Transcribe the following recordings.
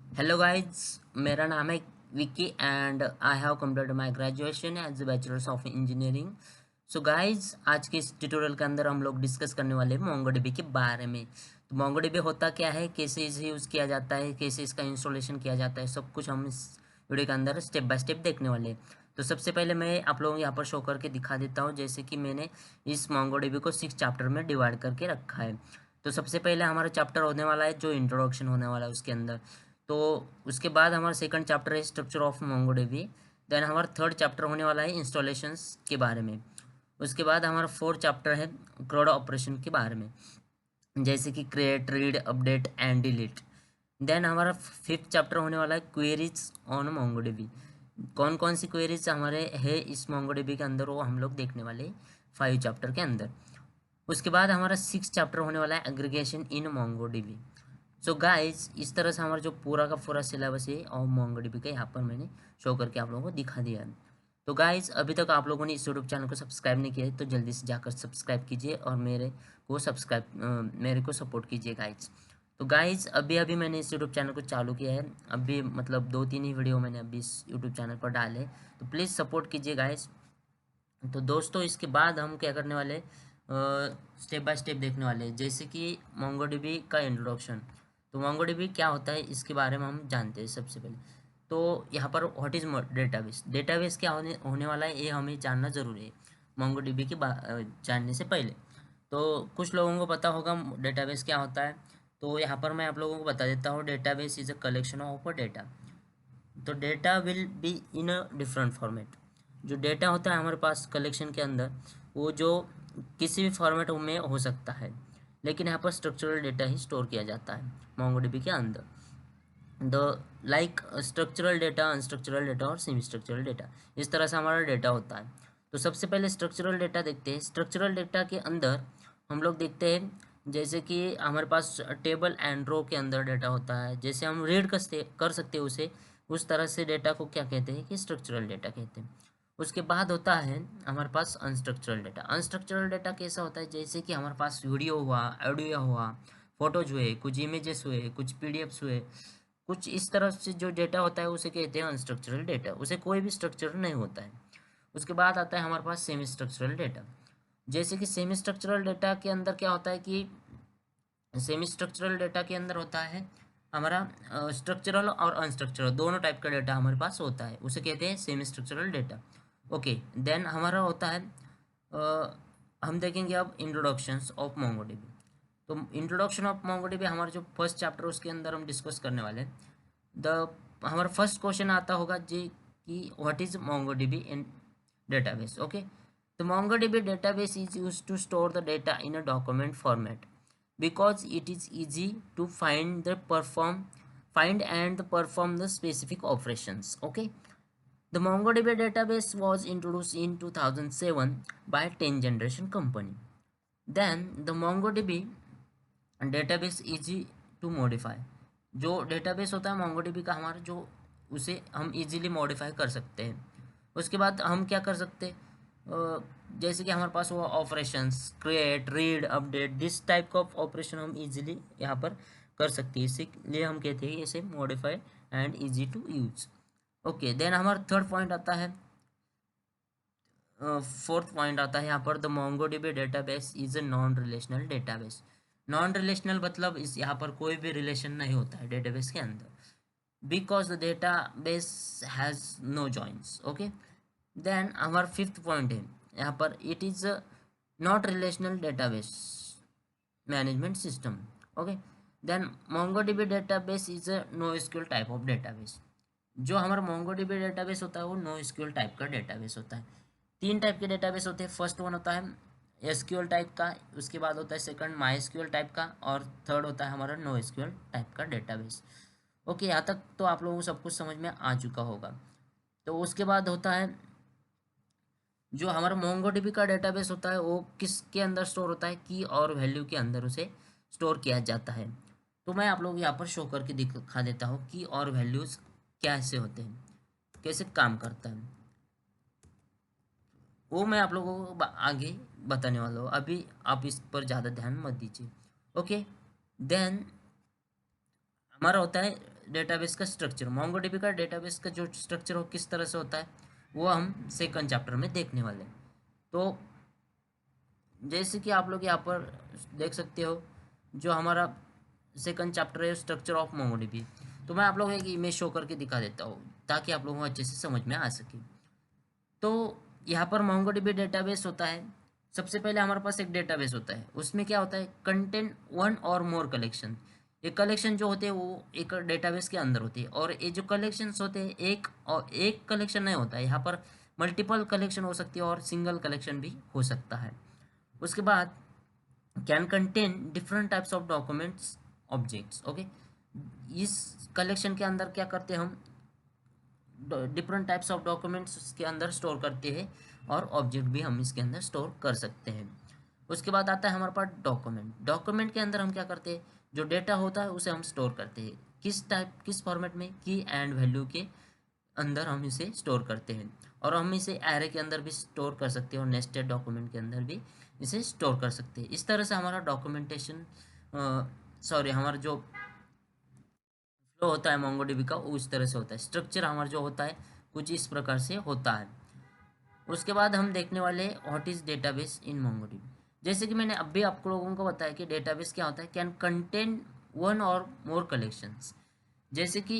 Hello guys, मेरा नाम है Vicky and I have completed my graduation as a bachelors of engineering. So guys, आज के इस ट्यूटोरियल के अंदर हम लोग डिस्कस करने वाले हैं मोंगोडीबी के बारे में। तो मोंगोडीबी होता क्या है, कैसे इसे यूज़ किया जाता है, कैसे इसका इंस्टॉलेशन किया जाता है, सब कुछ हम इस वीडियो के अंदर स्टेप बाय स्टेप देखने वाले हैं। तो सबसे पहले मैं आप लोगों को यहाँ पर शो करके दिखा देता हूँ, जैसे कि मैंने इस मोंगोडीबी को 6 चैप्टर में डिवाइड करके रखा है। तो सबसे पहले हमारा चैप्टर होने वाला है जो इंट्रोडक्शन होने वाला है उसके अंदर। तो उसके बाद हमारा सेकंड चैप्टर है स्ट्रक्चर ऑफ मोंगोडीबी। देन हमारा थर्ड चैप्टर होने वाला है इंस्टॉलेशंस के बारे में। उसके बाद हमारा फोर्थ चैप्टर है क्राउड ऑपरेशन के बारे में, जैसे कि create, read, update and delete. Then हमारा फिफ्थ चैप्टर होने वाला है क्वेरीज ऑन मोंगोडीबी। कौन कौन सी क्वेरीज हमारे है इस मोंगोडीबी के अंदर, वो हम लोग देखने वाले 5 चैप्टर के अंदर। उसके बाद हमारा 6 चैप्टर होने वाला है एग्रीगेशन इन मोंगोडीबी। सो गाइस, इस तरह से हमारा जो पूरा का पूरा सिलेबस है और मोंगोडीबी का यहाँ पर मैंने शो करके आप लोगों को दिखा दिया है। तो गाइस, अभी तक आप लोगों ने इस यूट्यूब चैनल को सब्सक्राइब नहीं किया है तो जल्दी से जाकर सब्सक्राइब कीजिए और मेरे को सपोर्ट कीजिए गाइस। तो गाइस, अभी अभी मैंने इस यूट्यूब चैनल को चालू किया है, अभी मतलब 2-3 ही वीडियो मैंने अभी इस यूट्यूब चैनल पर डाले, तो प्लीज़ सपोर्ट कीजिए गाइस। तो दोस्तों, इसके बाद हम क्या करने वाले, स्टेप बाय स्टेप देखने वाले हैं, जैसे कि मोंगोडीबी का इंट्रोडक्शन। तो मोंगोडीबी क्या होता है इसके बारे में हम जानते हैं सबसे पहले। तो यहाँ पर व्हाट इज़ डेटाबेस, डेटाबेस क्या होने वाला है ये हमें जानना ज़रूरी है मोंगोडीबी की जानने से पहले। तो कुछ लोगों को पता होगा डेटाबेस क्या होता है, तो यहाँ पर मैं आप लोगों को बता देता हूँ। Database is a collection of a data. तो data will be in a different format. जो डेटा होता है हमारे पास कलेक्शन के अंदर, वो जो किसी भी फॉर्मेट में हो सकता है, लेकिन यहाँ पर स्ट्रक्चरल डेटा ही स्टोर किया जाता है मोंगोडीबी के अंदर। The like structural data, unstructured data और सेमी स्ट्रक्चरल डेटा, इस तरह से हमारा डेटा होता है। तो सबसे पहले स्ट्रक्चरल डेटा देखते हैं। स्ट्रक्चरल डेटा के अंदर हम लोग देखते हैं, जैसे कि हमारे पास टेबल एंड रो के अंदर डेटा होता है, जैसे हम रीड कर सकते हैं उसे, उस तरह से डेटा को क्या कहते हैं कि स्ट्रक्चरल डेटा कहते हैं। उसके बाद होता है हमारे पास अनस्ट्रक्चरल डेटा। अनस्ट्रक्चरल डेटा कैसा होता है, जैसे कि हमारे पास वीडियो हुआ, ऑडियो हुआ, फोटोज हुए, कुछ इमेजेस हुए, कुछ पीडीएफ्स हुए, कुछ इस तरह से जो डेटा होता है उसे कहते हैं अनस्ट्रक्चरल डेटा, उसे कोई भी स्ट्रक्चर नहीं होता है। उसके बाद आता है हमारे पास सेमी स्ट्रक्चरल डेटा। जैसे कि सेमी स्ट्रक्चरल डेटा के अंदर क्या होता है कि सेमी स्ट्रक्चरल डेटा के अंदर होता है हमारा स्ट्रक्चरल और अनस्ट्रक्चरल दोनों टाइप का डेटा हमारे पास होता है, उसे कहते हैं semi structural data. Okay, then हमारा होता है हम देखेंगे अब इंट्रोडक्शंस ऑफ मोंगोडीबी। तो इंट्रोडक्शन ऑफ मोंगोडीबी हमारा जो फर्स्ट चैप्टर उसके अंदर हम डिस्कस करने वाले हैं। द हमारा फर्स्ट क्वेश्चन आता होगा जी कि what is MongoDB in database. Okay, the MongoDB database is used to store the data in a document format because it is easy to find and perform the specific operations. Okay, the MongoDB database was introduced in 2007 by 10 Generation Company. Then the MongoDB database easy to modify. जो database होता है MongoDB का हमारा, जो उसे हम easily modify कर सकते हैं। उसके बाद हम क्या कर सकते हैं, जैसे कि हमारे पास वो operations create, read, update, this type का ऑपरेशन हम इजीली यहाँ पर कर सकते हैं, इसीलिए हम कहते हैं इसे modify and easy to use. Okay, then हमारा थर्ड पॉइंट आता है, फोर्थ पॉइंट आता है यहाँ पर, the MongoDB database is a non relational database. Non relational मतलब इस यहाँ पर कोई भी रिलेशन नहीं होता है डेटाबेस के अंदर, because the database has no joins. Okay, then हमारा फिफ्थ पॉइंट है यहाँ पर, it is not relational database management system. Okay, then MongoDB database is a no SQL type of database. जो हमारा मोंगोडीबी डेटाबेस होता है वो नो एसक्यूएल टाइप का डेटाबेस होता है। 3 टाइप के डेटाबेस होते हैं। फर्स्ट वन होता है एसक्यूएल टाइप का, उसके बाद होता है सेकंड माई एसक्यूएल टाइप का, और थर्ड होता है हमारा नो एसक्यूएल टाइप का डेटाबेस। ओके, यहाँ तक तो आप लोगों को सब कुछ समझ में आ चुका होगा। तो उसके बाद होता है जो हमारा मोंगोडीबी का डेटाबेस होता है वो किसके अंदर स्टोर होता है, की और वैल्यू के अंदर उसे स्टोर किया जाता है। तो मैं आप लोगों को यहाँ पर शो करके दिखा देता हूँ की और वैल्यूज़ कैसे होते हैं, कैसे काम करता है, वो मैं आप लोगों को आगे बताने वाला हूँ। अभी आप इस पर ज़्यादा ध्यान मत दीजिए। ओके, देन हमारा होता है डेटाबेस का स्ट्रक्चर, मोंगोडीबी का डेटाबेस का जो स्ट्रक्चर हो किस तरह से होता है वो हम सेकंड चैप्टर में देखने वाले हैं। तो जैसे कि आप लोग यहाँ पर देख सकते हो जो हमारा सेकंड चैप्टर है स्ट्रक्चर ऑफ मोंगोडीबी। तो मैं आप लोगों को एक इमेज शो करके दिखा देता हूँ ताकि आप लोगों को अच्छे से समझ में आ सके। तो यहाँ पर मोंगोडीबी डेटाबेस होता है। सबसे पहले हमारे पास एक डेटाबेस होता है, उसमें क्या होता है, कंटेंट वन और मोर कलेक्शन। ये कलेक्शन जो होते हैं वो एक डेटाबेस के अंदर होती है, और ये जो कलेक्शंस होते हैं एक कलेक्शन नहीं होता है, यहाँ पर मल्टीपल कलेक्शन हो सकती है और सिंगल कलेक्शन भी हो सकता है। उसके बाद can contain different types of documents objects. Okay, इस कलेक्शन के अंदर क्या करते हैं हम, डिफरेंट टाइप्स ऑफ डॉक्यूमेंट्स इसके अंदर स्टोर करते हैं और ऑब्जेक्ट भी हम इसके अंदर स्टोर कर सकते हैं। उसके बाद आता है हमारे पास डॉक्यूमेंट। डॉक्यूमेंट के अंदर हम क्या करते हैं, जो डेटा होता है उसे हम स्टोर करते हैं किस फॉर्मेट में, की एंड वैल्यू के अंदर हम इसे स्टोर करते हैं, और हम इसे एरे के अंदर भी स्टोर कर सकते हैं और नेस्टेड डॉक्यूमेंट के अंदर भी इसे स्टोर कर सकते हैं। इस तरह से हमारा डॉक्यूमेंटेशन हमारा जो फ्लो होता है मोंगोडीबी का वो इस तरह से होता है। स्ट्रक्चर हमारा जो होता है कुछ इस प्रकार से होता है। उसके बाद हम देखने वाले what is database in MongoDB. जैसे कि मैंने अभी आप लोगों को बताया कि डेटाबेस क्या होता है, कैन कंटेन वन और मोर कलेक्शंस। जैसे कि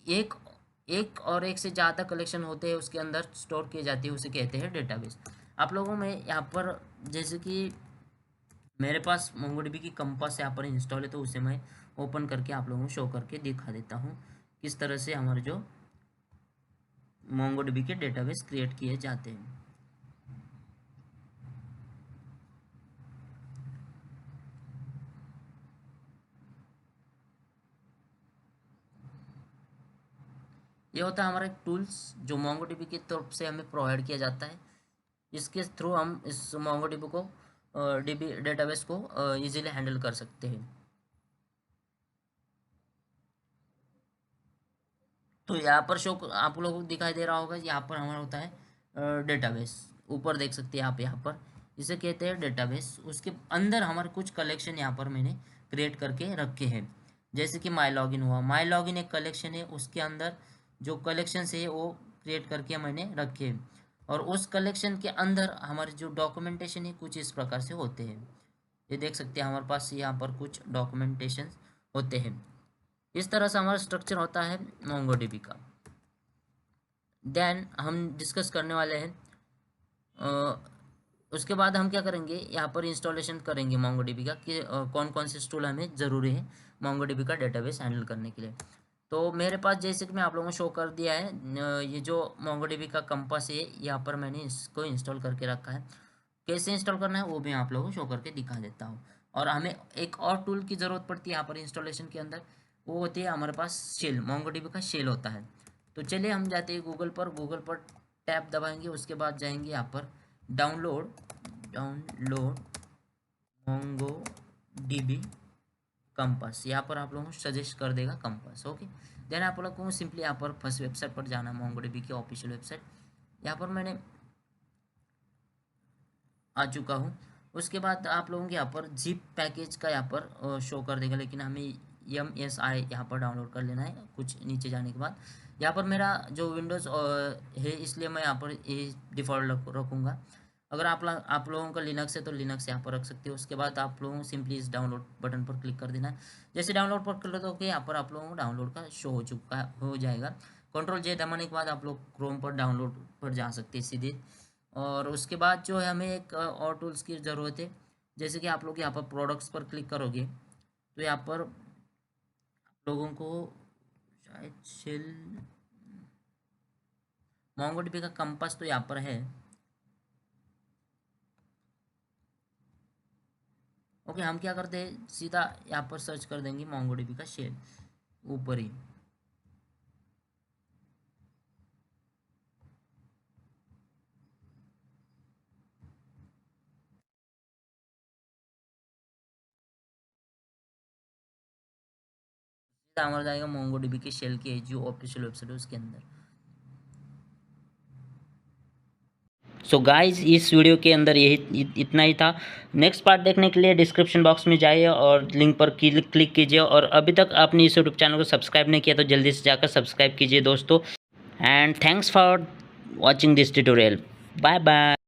एक एक और एक से ज़्यादा कलेक्शन होते हैं उसके अंदर स्टोर किए जाते हैं, उसे कहते हैं डेटाबेस। आप लोगों में यहाँ पर जैसे कि मेरे पास मोंगोडीबी की कंपास यहाँ पर इंस्टॉल है, तो उसे मैं ओपन करके आप लोगों को शो करके दिखा देता हूँ किस तरह से हमारे जो मोंगोडीबी के डेटाबेस क्रिएट किए जाते हैं। ये होता है हमारा एक टूल्स जो मोंगोडीबी की तरफ से हमें प्रोवाइड किया जाता है। इसके थ्रू हम इस मोंगोडीबी को डीबी डेटाबेस को इजीली हैंडल कर सकते हैं। तो यहाँ पर शो आप लोगों को दिखाई दे रहा होगा, यहाँ पर हमारा होता है डेटाबेस। ऊपर देख सकते हैं आप, यहाँ पर इसे कहते हैं डेटाबेस। उसके अंदर हमारे कुछ कलेक्शन यहाँ पर मैंने क्रिएट करके रखे हैं। जैसे कि माई लॉगिन हुआ, माई लॉगिन एक कलेक्शन है, उसके अंदर जो कलेक्शन है वो क्रिएट करके मैंने रखे हैं, और उस कलेक्शन के अंदर हमारे जो डॉक्यूमेंटेशन है कुछ इस प्रकार से होते हैं। ये देख सकते हैं हमारे पास यहाँ पर कुछ डॉक्यूमेंटेशन होते हैं। इस तरह से हमारा स्ट्रक्चर होता है मोंगोडीबी का। देन हम डिस्कस करने वाले हैं उसके बाद हम क्या करेंगे, यहाँ पर इंस्टॉलेशन करेंगे मोंगोडीबी का कि कौन कौन से टूल हमें ज़रूरी है मोंगोडीबी का डेटाबेस हैंडल करने के लिए। तो मेरे पास जैसे कि मैं आप लोगों को शो कर दिया है, ये जो मोंगोडीबी का कंपास है यहाँ पर मैंने इसको इंस्टॉल करके रखा है। कैसे इंस्टॉल करना है वो भी आप लोगों को शो करके दिखा देता हूँ। और हमें एक और टूल की ज़रूरत पड़ती है यहाँ पर इंस्टॉलेशन के अंदर, वो होती है हमारे पास शेल, मोंगोडीबी का शेल होता है। तो चलिए हम जाते हैं गूगल पर टैब दबाएंगे, उसके बाद जाएंगे यहाँ पर डाउनलोड मोंगो डीबी कंपास। यहाँ पर आप लोगों को सजेस्ट कर देगा कंपास। ओके, देन आप लोगों को सिंपली यहाँ पर फर्स्ट वेबसाइट पर जाना, मोंगो डीबी की ऑफिशियल वेबसाइट। यहाँ पर मैंने आ चुका हूँ। उसके बाद आप लोगों के यहाँ पर जिप पैकेज का यहाँ पर शो कर देगा, लेकिन हमें MSI यहाँ पर डाउनलोड कर लेना है कुछ नीचे जाने के बाद। यहाँ पर मेरा जो विंडोज़ है इसलिए मैं यहाँ पर ये डिफ़ॉल्ट रखूँगा। अगर आप लोगों का लिनक्स है तो लिनक्स यहाँ पर रख सकते हो। उसके बाद आप लोगों को सिंपली इस डाउनलोड बटन पर क्लिक कर देना है। जैसे डाउनलोड पर क्लिक करोगे यहाँ पर आप लोगों को डाउनलोड का शो हो जाएगा। Ctrl+J दबाने के बाद आप लोग क्रोम पर डाउनलोड पर जा सकते हैं सीधे। और उसके बाद जो है हमें एक और टूल्स की ज़रूरत है। जैसे कि आप लोग यहाँ पर प्रोडक्ट्स पर क्लिक करोगे तो यहाँ पर आप लोगों को शायद शेल मोंगोडीबी का कंपास तो यहाँ पर है। ओके, हम क्या करते हैं सीधा यहाँ पर सर्च कर देंगे मोंगोडीबी का शेल ऊपर ही। सीधा हमारा जाएगा मोंगोडीबी के शेल की जो ऑफिशियल वेबसाइट है उसके अंदर। सो गाइज इस वीडियो के अंदर यही इतना ही था। नेक्स्ट पार्ट देखने के लिए डिस्क्रिप्शन बॉक्स में जाइए और लिंक पर क्लिक कीजिए, और अभी तक आपने इस यूट्यूब चैनल को सब्सक्राइब नहीं किया तो जल्दी से जाकर सब्सक्राइब कीजिए दोस्तों। And thanks for watching this tutorial. Bye bye.